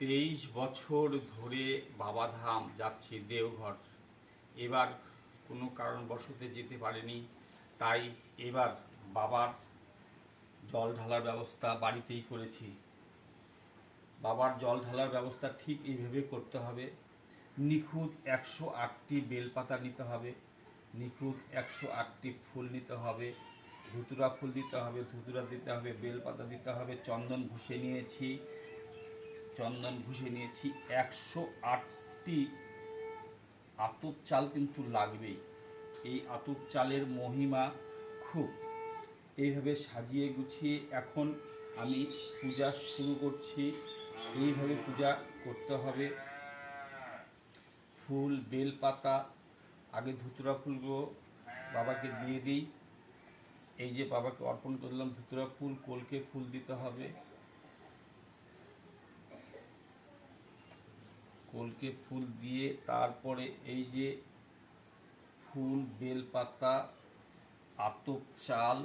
23 বছর ধরে বাবাধাম যাচ্ছি, দেওঘর। এবার কোনো কারণবশত যেতে পারিনি, তাই এবার বাবার জল ঢালার ব্যবস্থা বাড়িতেই করেছি। বাবার জল ঢালার ব্যবস্থা ঠিক এইভাবে করতে হবে। নিখুঁত 108টি বেলপাতা নিতে হবে, নিখুঁত 108টি ফুল নিতে হবে, ধুতুরা ফুল দিতে হবে, ধুতুরা দিতে হবে, বেলপাতা দিতে হবে, চন্দন ঘষে নিয়েছি। 108টি আতপ চাল কিন্তু লাগবেই। এই আতপ চালের মহিমা খুব। এইভাবে সাজিয়ে গুছিয়ে এখন আমি পূজা শুরু করছি। এইভাবে পূজা করতে হবে। ফুল, বেলপাতা, আগে ধুতুরা ফুলগুলো বাবাকে দিয়ে দিই। এই যে বাবাকে অর্পণ করলাম ধুতুরা ফুল, কলকে ফুল দিতে হবে। কলকে ফুল দিয়ে তারপরে এই যে ফুল, বেলপাতা, আতপ চাল